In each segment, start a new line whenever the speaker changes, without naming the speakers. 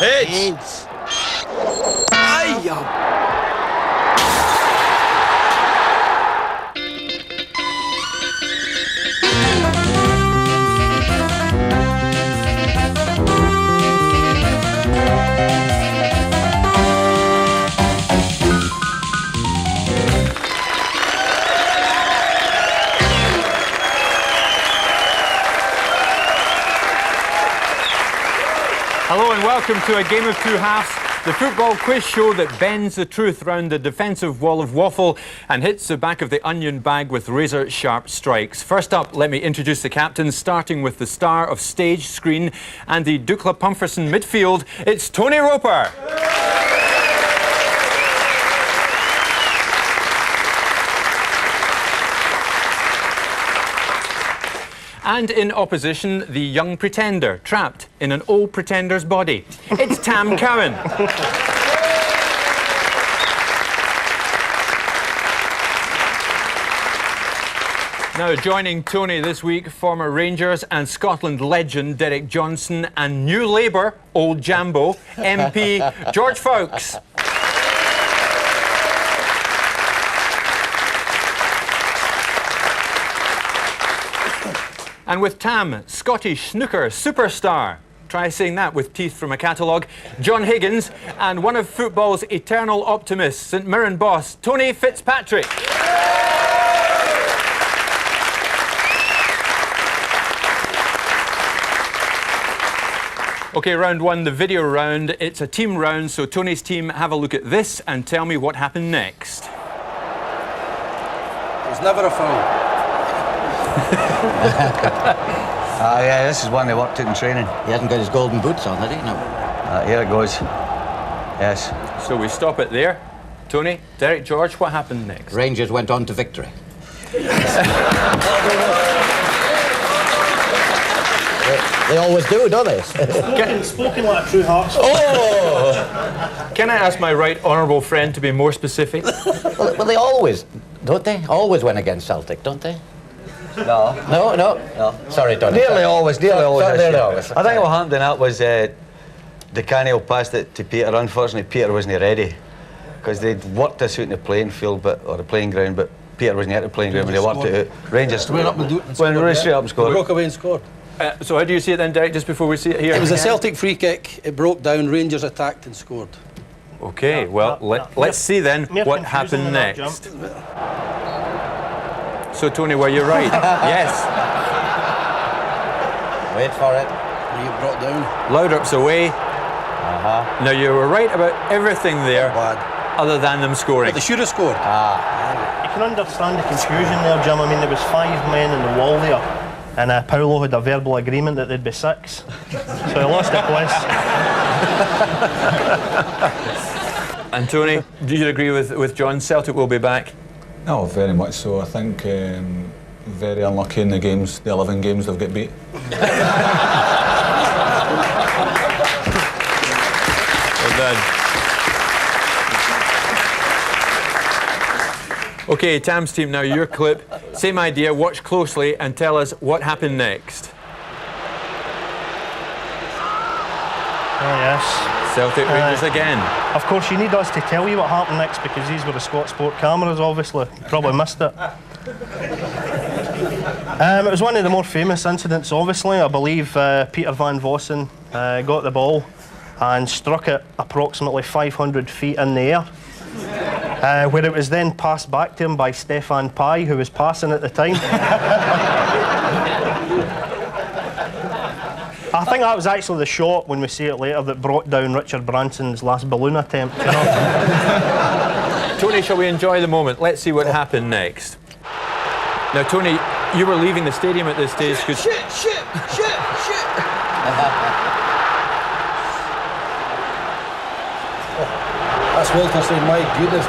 Heads. Aye.
Hello and welcome to A Game of Two Halves, the football quiz show that bends the truth round the defensive wall of waffle and hits the back of the onion bag with razor-sharp strikes. First up, let me introduce the captains, starting with the star of stage, screen and the Dukla Pumferson midfield. It's Tony Roper. And in opposition, the young pretender, trapped in an old pretender's body. It's Tam Cowan. Now, joining Tony this week, former Rangers and Scotland legend Derek Johnson and New Labour, Old Jambo, MP George Fowkes. And with Tam, Scottish snooker superstar. Try saying that with teeth from a catalogue. John Higgins, and one of football's eternal optimists, St Mirren boss, Tony Fitzpatrick. OK, round one, the video round. It's a team round, so Tony's team, have a look at this and tell me what happened next.
It's never a foul.
Yeah, this is one they worked it in training.
He hasn't got his golden boots on, had he? No.
Here it goes. Yes.
So we stop it there. Tony, Derek, George, what happened next?
Rangers went on to victory. They always do, don't they?
Getting spoken like a true Hearts.
Oh! Can I ask my right honourable friend to be more specific?
Well, they always, don't they? Always win against Celtic, don't they?
No.
No. Sorry, Tony.
Nearly always.
Nearly always.
I think what happened in that was De Canio passed it to Peter. Unfortunately, Peter wasn't ready because they'd worked this out in the playing field, or the playing ground, but Peter wasn't at the playing ground when they worked it out. Rangers
Went up and
went really straight up and scored.
Broke away and scored.
So how do you see it then, Derek, just before we see it here?
It was a Celtic free kick. It broke down. Rangers attacked and scored.
OK, well, let's see then what happened next. So, Tony, were you right? Yes.
Wait for it.
You brought down.
Laudrup's away. Now, you were right about everything there, other than them scoring.
But they should have scored.
You can understand the confusion there, Jim. I mean, there was 5 men in the wall there, and Paulo had a verbal agreement that there'd be 6. So he lost the quiz.
And, Tony, do you agree with John? Celtic will be back?
Oh, very much so. I think very unlucky in the games, the 11 games they've got beat.
Well done. OK, Tam's team, now your clip. Same idea, watch closely and tell us what happened next.
Oh, yes.
Celtic Rangers again.
Of course, you need us to tell you what happened next because these were the Scott Sport cameras, obviously. You probably missed it. It was one of the more famous incidents, obviously. I believe Peter Van Vossen got the ball and struck it approximately 500 feet in the air, where it was then passed back to him by Stefan Pye, who was passing at the time. I think that was actually the shot, when we see it later, that brought down Richard Branson's last balloon attempt. You know?
Tony, shall we enjoy the moment? Let's see what happened next. Now, Tony, you were leaving the stadium at this stage because...
Shit! That's Walter saying, my goodness.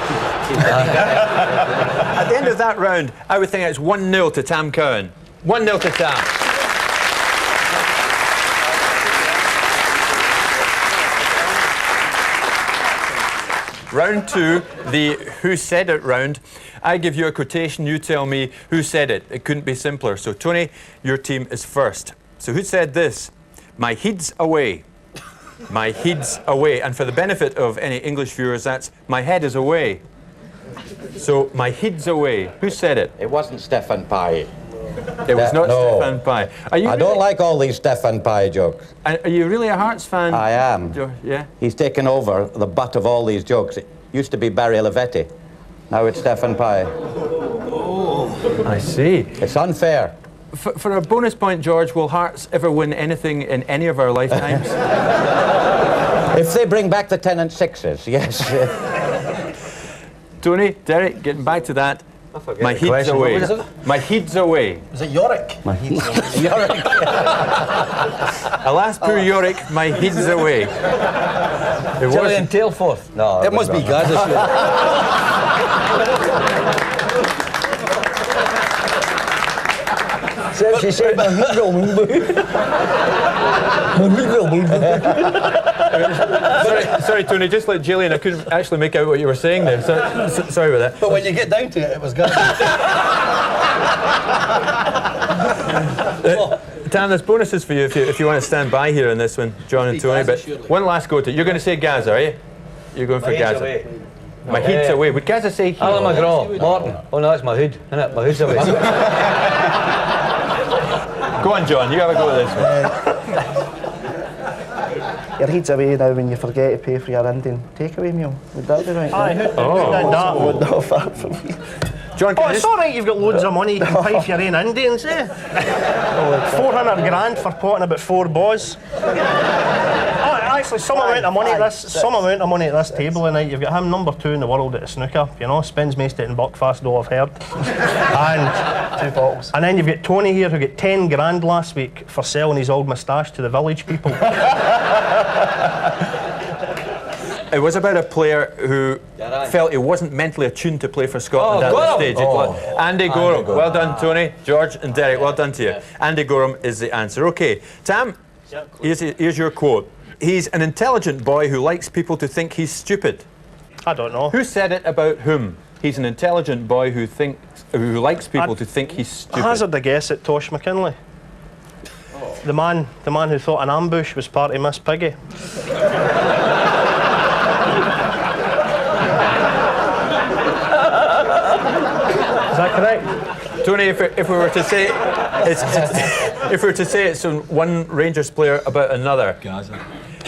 At the end of that round, I would think it's 1-0 to Tam Cowan. 1-0 to Tam. Round 2, the Who Said It round. I give you a quotation, you tell me who said it. It couldn't be simpler. So, Tony, your team is first. So, who said this? My head's away. My head's away. And for the benefit of any English viewers, that's my head is away. So, my head's away. Who said it?
It wasn't Stefan Pie.
It was not
No.
Stefan Pie.
I don't like all these Stefan Pie jokes.
Are you really a Hearts fan?
I am.
Yeah?
He's taken over the butt of all these jokes. It used to be Barry Lavetti. Now it's Stefan Pie.
I see.
It's unfair.
For a bonus point, George, will Hearts ever win anything in any of our lifetimes?
If they bring back the 10 and 6s, yes.
Tony, Derek, getting back to that. My head's away.
What was it?
My head's away.
Was it Yorick?
Yorick.
Alas, poor Yorick, my head's away. It
Tilly
was
and Tailforth. No,
It must be Gaza.
She said,
sorry, Tony, just like Gillian, I couldn't actually make out what you were saying there. Sorry about that.
But when you get down to it, it was Gaza.
Tam, there's bonuses for you if you want to stand by here on this one, John and Tony.
Gaza,
But
surely.
one last go to. You're going to say Gaza, are you? You're going for Gaza. My head's away. Would Gaza say he?
Alan McGraw, Martin. Oh no, that's my hood, isn't it? My hood's away.
Go on, John, you have a go at this one.
Your head's away now when you forget to pay for your Indian takeaway meal. Would that be right?
Aye, who did that?
Would not far from me.
John,
Oh,
can you
it's
just...
all right, you've got loads of money, you can pay for your own Indians, eh? 400 grand for potting about 4 boys. Oh, actually, some amount of money at this table tonight. You've got him number 2 in the world at the snooker, you know, spends most of it in Buckfast, though I've heard. And
2 bottles.
And then you've got Tony here who got 10 grand last week for selling his old moustache to the village people.
It was about a player who felt he wasn't mentally attuned to play for Scotland at this stage. Andy Gorham. Well done, Tony, George and Derek. Well done to you. Andy Gorham is the answer. OK, Tam, here's your quote. He's an intelligent boy who likes people to think he's stupid.
I don't know.
Who said it about whom? He's an intelligent boy who likes people to think he's stupid.
Hazard a guess at Tosh McKinley. The man who thought an ambush was part of Miss Piggy. Is that correct?
Tony, if we were to say if we were to say it's on one Rangers player about another,
Gaza.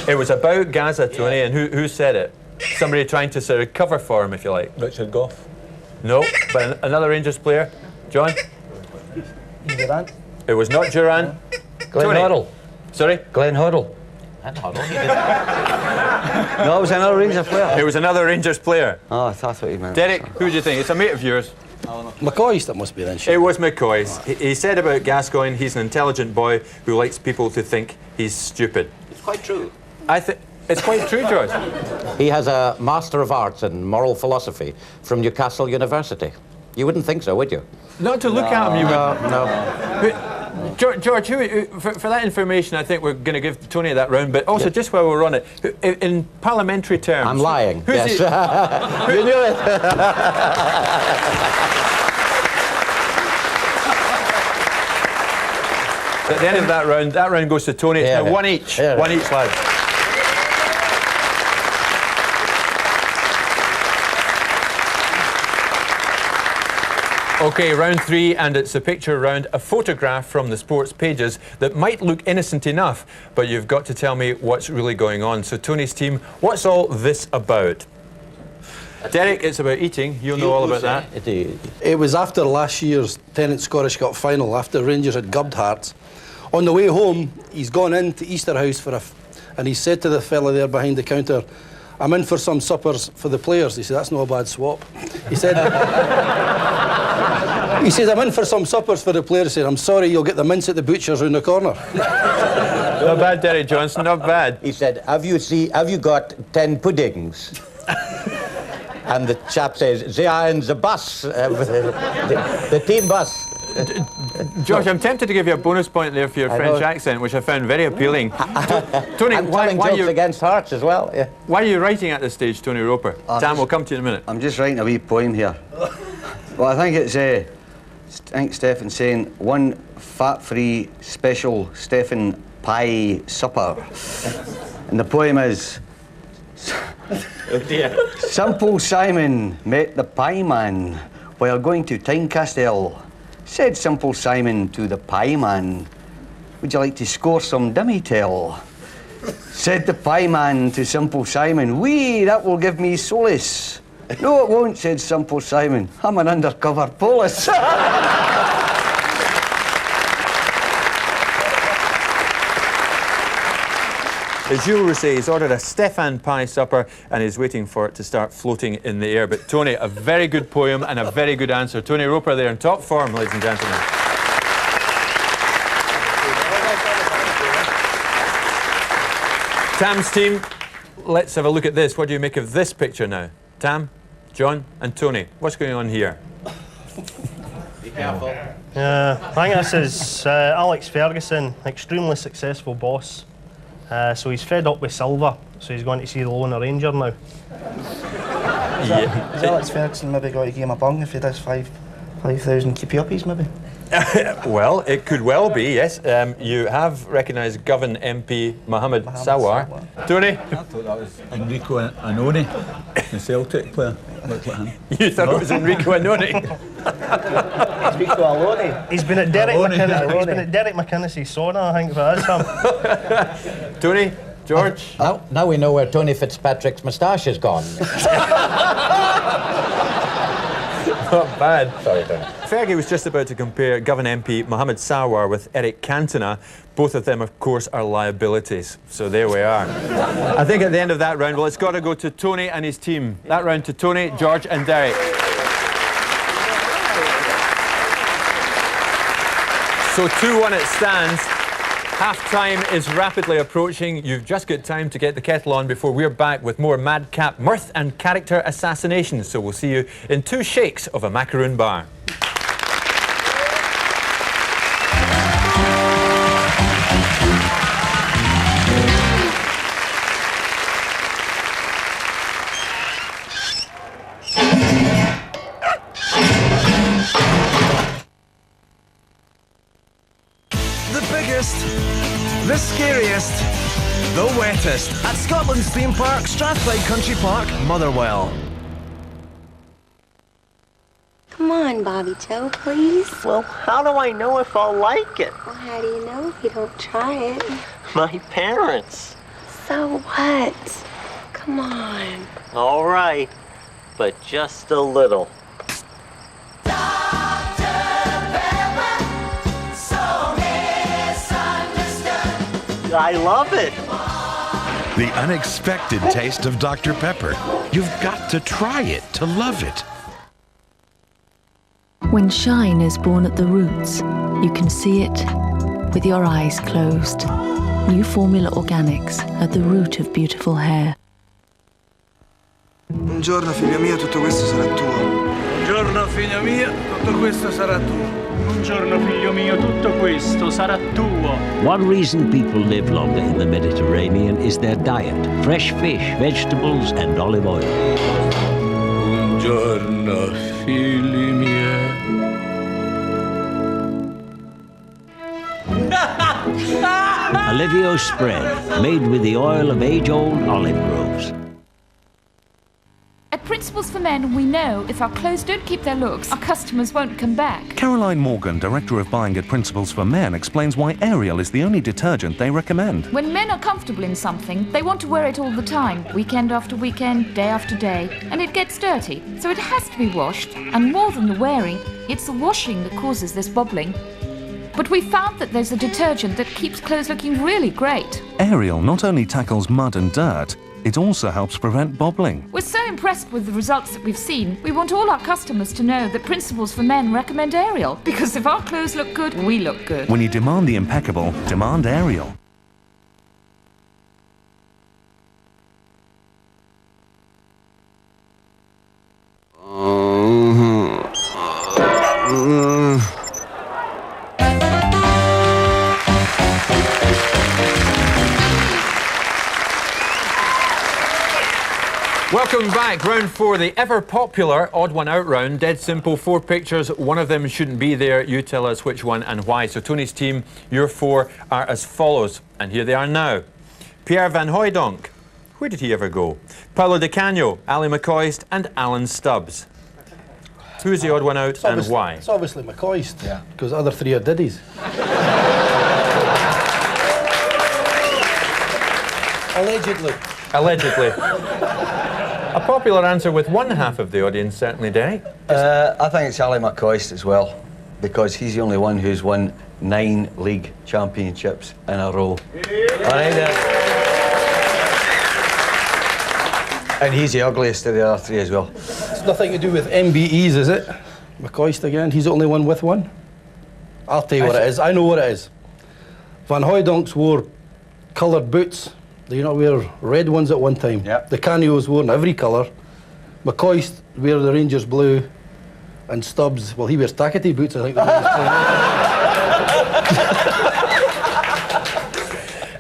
it was about Gaza, Tony, and who said it? Somebody trying to sort of cover for him, if you like.
Richard Gough.
No, but another Rangers player, John.
Durant?
It was not Duran.
Glenn
Tony.
Hoddle.
Sorry,
Glenn Hoddle. No, it was another Rangers player.
it was another Rangers player.
Oh, I thought what you meant.
Derek, who do you think? It's a mate of yours.
McCoy's that must be then.
It was McCoy's. He said about Gascoigne, he's an intelligent boy who likes people to think he's stupid.
It's quite true.
I think it's quite true, George.
He has a Master of Arts in Moral Philosophy from Newcastle University. You wouldn't think so, would you?
Not to look at him, you would.
No.
George, for that information, I think we're going to give Tony that round. But also, just while we're on it, in parliamentary terms,
I'm lying.
who's
Yes.
the-
You knew it.
at the end of that round goes to Tony. It's
Yeah.
now one each,
Yeah.
one each, lads. OK, round 3, and it's a picture round, a photograph from the sports pages that might look innocent enough, but you've got to tell me what's really going on. So, Tony's team, what's all this about? Derek, it's about eating. You'll know all about that.
It was after last year's Tennant Scottish Cup final, after Rangers had gubbed Hearts. On the way home, he's gone into Easter House and he said to the fella there behind the counter, "I'm in for some suppers for the players." He said, "That's not a bad swap." He said, he says, "I'm in for some suppers for the players." He said, "I'm sorry, you'll get the mince at the butcher's round the corner."
Not bad, Derek Johnson, not bad.
He said, have you got 10 puddings? And the chap says, they are in the bus, the team bus.
George, I'm tempted to give you a bonus point there for your French accent, which I found very appealing. Tony,
I'm
why
telling
are
jokes
you
against Hearts as well. Yeah.
why are you writing at this stage, Tony Roper? Tam, we'll come to you in a minute.
I'm just writing a wee poem here. Well, I think it's, I think Stefan's saying, one fat-free special Stefan pie supper. And the poem is...
Oh dear.
Simple Simon met the pie man while going to Tynecastle. Said Simple Simon to the pie man, would you like to score some dummy tell? Said the pie man to Simple Simon, wee, that will give me solace. No, it won't, said Simple Simon. I'm an undercover police.
Jules Rousset has ordered a Stefan pie supper and is waiting for it to start floating in the air. But Tony, a very good poem and a very good answer. Tony Roper there in top form, ladies and gentlemen. Tam's team, let's have a look at this. What do you make of this picture now? Tam, John and Tony, what's going on here?
Be careful.
I think this is Alex Ferguson, extremely successful boss. So he's fed up with silver, so he's going to see the Lone Ranger now.
Yeah.
Has Alex Ferguson maybe got to give him a bung if he does 5,000 keepy-uppies maybe?
Well, it could well be, yes. You have recognised Govan MP Mohamed Sawar. Tony?
I thought that was Enrico Annoni, the Celtic player. Looked like him.
You thought it was Enrico Annoni?
He's been at Derek McInnes's sauna, I think, that is him.
Tony? George?
Now we know where Tony Fitzpatrick's moustache has gone.
Not bad.
Sorry, Tony.
Fergie was just about to compare Govan MP Mohamed Sawar with Eric Cantona. Both of them, of course, are liabilities. So there we are. I think at the end of that round, well, it's got to go to Tony and his team. That round to Tony, George and Derek. So 2-1 it stands. Half-time is rapidly approaching. You've just got time to get the kettle on before we're back with more madcap mirth and character assassination. So we'll see you in 2 shakes of a macaroon bar.
The scariest, the wettest at Scotland's theme park, Strathclyde Country Park, Motherwell.
Come on, Bobby Joe, please.
Well, how do I know if I'll like it?
Well, how do you know if you don't try it?
My parents.
So what? Come on.
All right, but just a little. I love it.
The unexpected taste of Dr. Pepper. You've got to try it to love it.
When shine is born at the roots, you can see it with your eyes closed. New Formula Organics at the root of beautiful hair.
Un giorno, figlio mio, tutto questo sarà tuo.
Un giorno, figlio mio, tutto questo sarà tuo. Un giorno, figlio mio, tutto questo sarà tuo.
One reason people live longer in the Mediterranean is their diet. Fresh fish, vegetables and olive oil.
Un giorno, figli miei.
Olivio spread, made with the oil of age-old olive groves.
At Principles for Men, we know if our clothes don't keep their looks, our customers won't come back.
Caroline Morgan, Director of Buying at Principles for Men, explains why Ariel is the only detergent they recommend.
When men are comfortable in something, they want to wear it all the time, weekend after weekend, day after day, and it gets dirty, so it has to be washed. And more than the wearing, it's the washing that causes this bobbling. But we found that there's a detergent that keeps clothes looking really great.
Ariel not only tackles mud and dirt, it also helps prevent bobbling.
We're so impressed with the results that we've seen, we want all our customers to know that Principles for Men recommend Ariel. Because if our clothes look good, we look good.
When you demand the impeccable, demand Ariel.
Welcome back. Round 4, the ever-popular Odd One Out round. Dead simple, 4 pictures. One of them shouldn't be there. You tell us which one and why. So Tony's team, your 4 are as follows. And here they are now. Pierre Van Hooijdonk. Where did he ever go? Paolo Di Canio, Ali McCoist and Alan Stubbs. Who's the odd one out and why?
It's obviously McCoist, because the other three are Diddies. Allegedly.
Allegedly. A popular answer with one half of the audience, certainly, Derek.
I think it's Ali McCoist as well, because he's the only one who's won 9 league championships in a row. And he's the ugliest of the other 3 as well.
It's nothing to do with MBEs, is it? McCoist again, he's the only one with one? I'll tell you what it is, I know what it is. Van Hooijdonk's wore coloured boots. They not wear red ones at one time.
Yep.
The Canio's worn every colour. McCoist wear the Rangers blue. And Stubbs, well, he wears tackety boots, I think.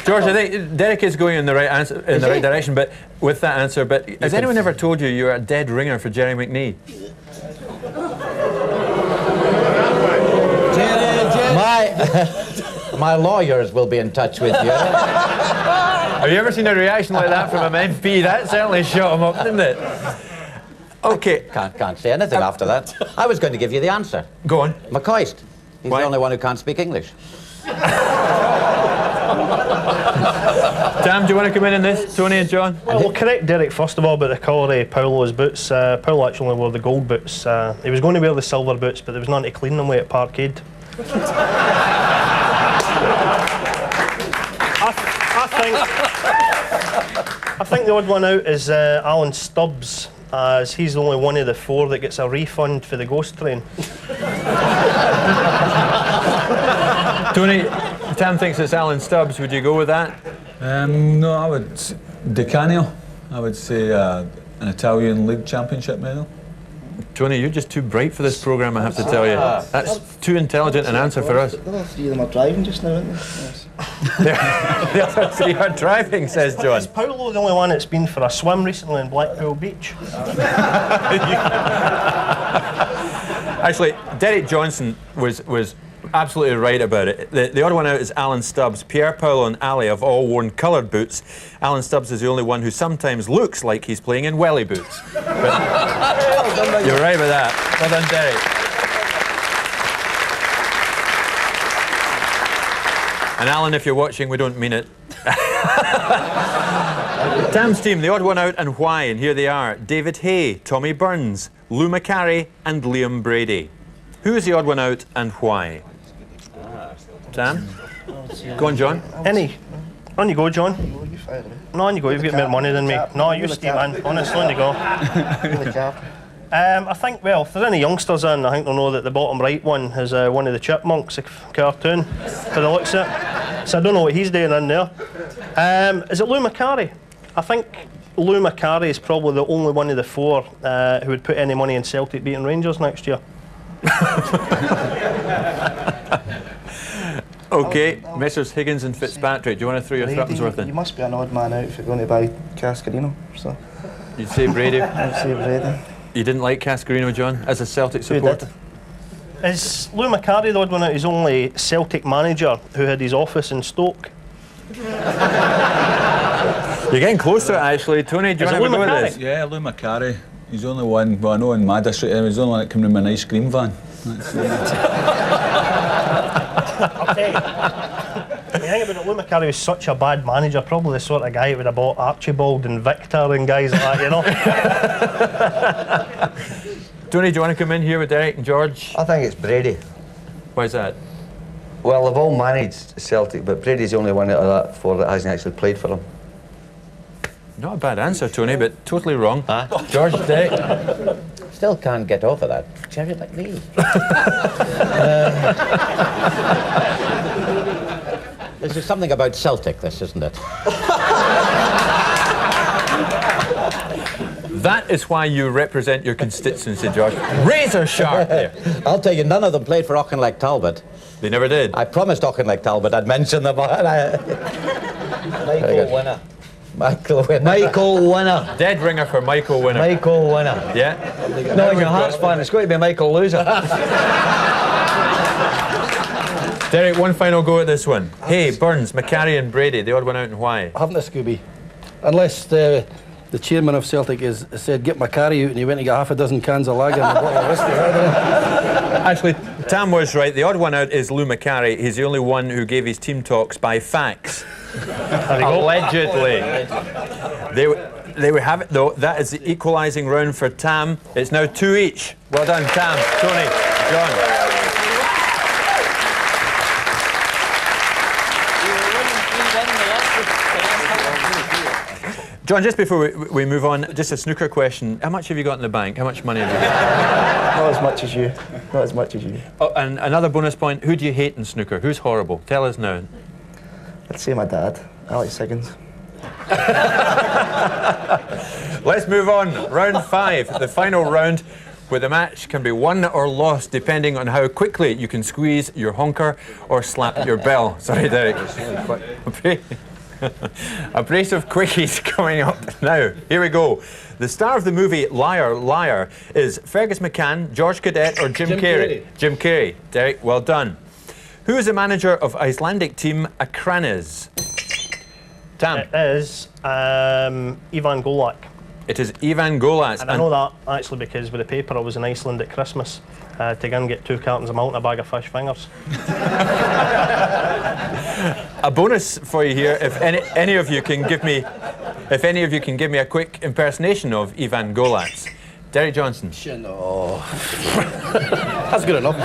George, I think Derek is going in the right answer, in the right direction, but with that answer. But has anyone ever told you you're a dead ringer for Jerry McNee?
My lawyers will be in touch with you.
Have you ever seen a reaction like that from an MP? That certainly shot him up, didn't it? Okay.
Can't say anything after that. I was going to give you the answer.
Go on.
McCoist. He's
Why?
the only one who can't speak English.
Tam, do you want to come in on this? Tony and John?
Well, we'll correct Derek first of all about the colour of Paolo's boots. Paolo actually only wore the gold boots. He was going to wear the silver boots, but there was none to clean them with at Parkade. I think the odd one out is Alan Stubbs, as he's the only one of the 4 that gets a refund for the ghost train.
Tony, Tam thinks it's Alan Stubbs. Would you go with that?
No, I would... Di Canio. I would say an Italian League Championship medal.
Tony, you're just too bright for this programme, I have to tell you. That's too intelligent an answer for us.
The other 3 of them are driving just now, aren't they? Yes.
The other 3 are driving, says John.
Is Paolo the only one that's been for a swim recently in Blackpool Beach?
Actually, Derek Johnson was absolutely right about it. The odd one out is Alan Stubbs. Pierre, Paolo and Ali have all worn coloured boots. Alan Stubbs is the only one who sometimes looks like he's playing in welly boots. You're right about that. Well done, Derek. And Alan, if you're watching, we don't mean it. Tam's team, the odd one out and why, and here they are. David Hay, Tommy Burns, Lou McCarry and Liam Brady. Who is the odd one out and why? Tam? Go on, John.
Any. On you go, John. No, on you go. You've got more money than me. No, you stay, man. Honestly, on you go. I think, well, if there's any youngsters in, I think they'll know that the bottom right one is one of the Chipmunks, a cartoon, for the looks of it. So I don't know what he's doing in there. Is it Lou McCarry? I think Lou McCarry is probably the only one of the 4 who would put any money in Celtic beating Rangers next year.
OK, Messrs Higgins and Fitzpatrick, do you want to throw your threepence worth in?
You must be an odd man out if you're going to buy Cascarino. So.
You'd say Brady?
I'd say Brady.
You didn't like Cascarino, John, as a Celtic supporter?
Is Lou McCarry the odd one out? His only Celtic manager who had his office in Stoke?
You're getting close to it, actually. Tony, do you want to have a go at this?
Yeah, Lou McCarry. He's the only one, well, I know in my district, he's the only one that came in with an ice cream van.
Okay. The thing about it, Lou McCarry was such a bad manager, probably the sort of guy who would have bought Archibald and Victor and guys like that, you know?
Tony, do you want to come in here with Derek and George?
I think it's Brady.
Why is that?
Well, they've all managed Celtic, but Brady's the only one out of that 4 that hasn't actually played for them.
Not a bad answer, Tony, but totally wrong. George, Derek?
Still can't get over that. Jerry McNee. This is something about Celtic, this, isn't it?
That is why you represent your constituency, George. Razor sharp there.
I'll tell you, none of them played for Auchinleck Talbot.
They never did.
I promised Auchinleck Talbot I'd mention them.
Michael Winner.
Michael Winner.
Michael Winner.
Dead ringer for Michael Winner.
Michael Winner.
Yeah.
No, you're a Hearts fan, it's got to be Michael Loser.
Derek, one final go at this one. Hey, Burns, McCarry and Brady, the odd one out and why?
Haven't a Scooby. Unless the chairman of Celtic has said, get McCarry out, and he went and got half a dozen cans of lager and a bottle of whiskey.
Actually, Tam was right. The odd one out is Lou McCarry. He's the only one who gave his team talks by fax. Allegedly. They would have it, though. That is the equalising round for Tam. It's now 2 each. Well done, Tam, Tony, John. John, just before we move on, just a snooker question. How much have you got in the bank? How much money have you got?
Not as much as you. Not as much as you.
Oh, and another bonus point, who do you hate in snooker? Who's horrible? Tell us now.
I'd say my dad, Alex Higgins.
Let's move on. Round 5, the final round, where the match can be won or lost depending on how quickly you can squeeze your honker or slap your bell. Sorry, Derek. A brace of quickies coming up now. Here we go. The star of the movie Liar, Liar is Fergus McCann, George Cadet or Jim Carrey? Jim Carrey. Derek, well done. Who is the manager of Icelandic team Akranes? Tam.
It is Ivan Golak.
It is Ivan Golak.
And I know that actually because with the paper I was in Iceland at Christmas to go and get 2 cartons of malt and a bag of fish fingers.
A bonus for you here, if any of you can give me a quick impersonation of Ivan Golak. Derek Johnson.
No. That's good enough.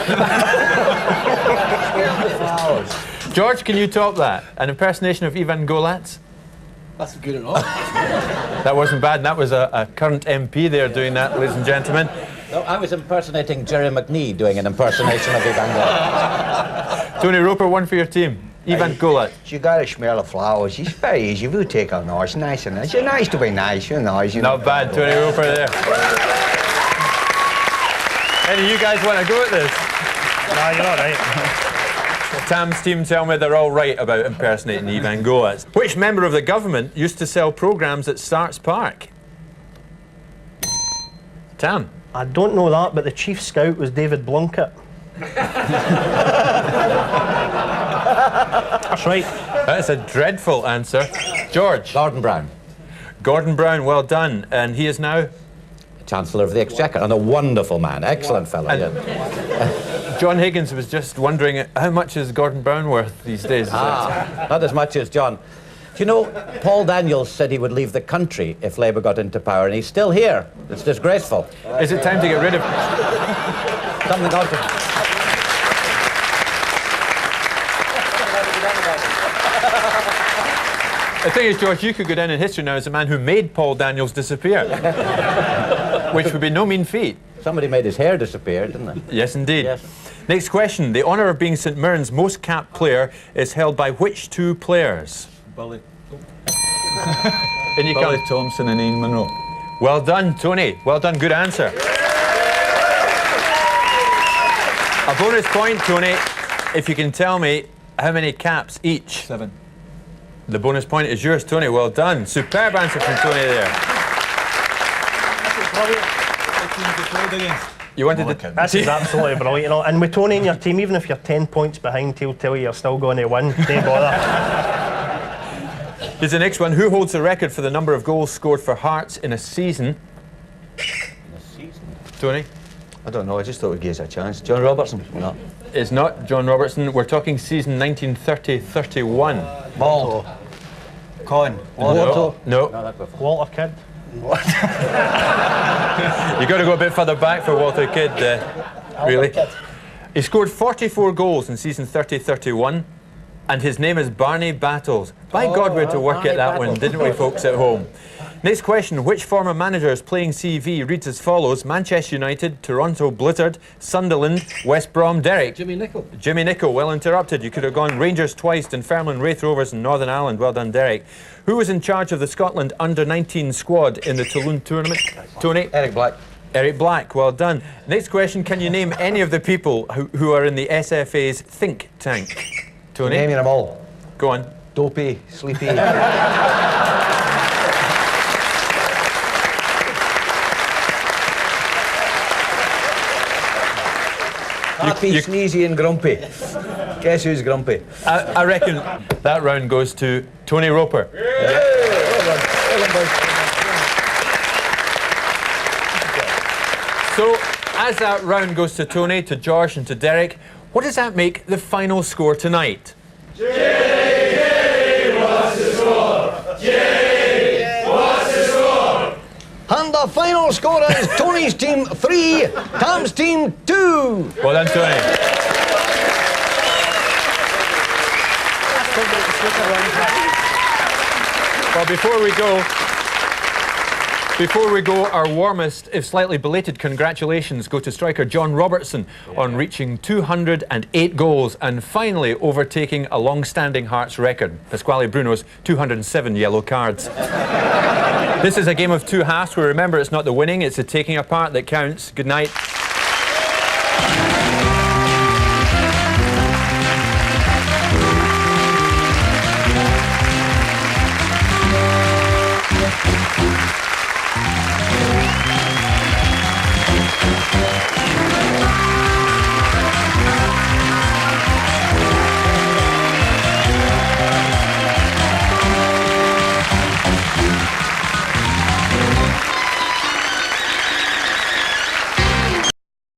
George, can you top that? An impersonation of Ivan Golak?
That's good enough.
That wasn't bad. That was a current MP there doing that, ladies and gentlemen.
No, I was impersonating Jerry McNee doing an impersonation of Ivan Golak.
Tony Roper, one for your team. Ivan Golak.
You got to smell the flowers. It's very easy. You take a nice and nice. It's nice to be nice, you know.
Not bad, Tony Roper there. Any of you guys want to go at this?
No, you're all right.
Tam's team tell me they're all right about impersonating Ivan Golak. Which member of the government used to sell programmes at Starts Park? Tam.
I don't know that, but the chief scout was David Blunkett. That's right.
That's a dreadful answer. George.
Gordon Brown.
Gordon Brown, well done. And he is now?
Chancellor of the Exchequer, and a wonderful man, excellent fellow. Yeah.
John Higgins was just wondering, how much is Gordon Brown worth these days?
Not as much as John. Do you know, Paul Daniels said he would leave the country if Labour got into power, and he's still here. It's disgraceful.
Is it time to get rid of...
Something else.
The thing is, George, you could go down in history now as a man who made Paul Daniels disappear. Which would be no mean feat.
Somebody made his hair disappear, didn't they?
Yes, indeed.
Yes.
Next question. The honour of being St Mirren's most capped player is held by which 2 players?
Billy.
Billy
Thompson and Ian Munro.
Well done, Tony. Well done. Good answer. A bonus point, Tony, if you can tell me how many caps each.
7.
The bonus point is yours, Tony. Well done. Superb answer from Tony there. You wanted to...
This is absolutely brilliant, you know. And with Tony in your team, even if you're 10 points behind, he'll tell you you're still going to win. Don't bother.
Here's the next one. Who holds the record for the number of goals scored for Hearts in a season? Tony?
I don't know, I just thought we'd give us a chance. John Robertson? No.
It's not John Robertson. We're talking season 1930-31.
Bald. Con.
No.
Walter Kidd.
You got to go a bit further back for Walter Kidd, really. He scored 44 goals in season 30-31, and his name is Barney Battles. By God, we had to work at that one, didn't we, folks at home? Next question. Which former manager's playing CV reads as follows? Manchester United, Toronto Blizzard, Sunderland, West Brom. Derek.
Jimmy Nicholl.
Jimmy Nicholl, well interrupted. You could have gone Rangers twice, Dunfermline, Wraith Rovers and Northern Ireland. Well done, Derek. Who was in charge of the Scotland under-19 squad in the Toulon tournament? Tony?
Eric Black.
Eric Black, well done. Next question. Can you name any of the people who are in the SFA's think tank? Tony?
Naming them all.
Go on.
Dopey, Sleepy.
Happy, sneezy and grumpy. Guess who's grumpy?
I reckon that round goes to Tony Roper. So, as that round goes to Tony, to George and to Derek, what does that make the final score tonight?
JK, what's the score? JK, what's the score?
And the final score is Tony's team 3, Tom's team 2.
Well done, Tony. Well, before we go, our warmest, if slightly belated, congratulations go to striker John Robertson on reaching 208 goals and finally overtaking a long-standing Hearts record, Pasquale Bruno's 207 yellow cards. This is a game of two halves, where remember it's not the winning, it's the taking apart that counts. Good night.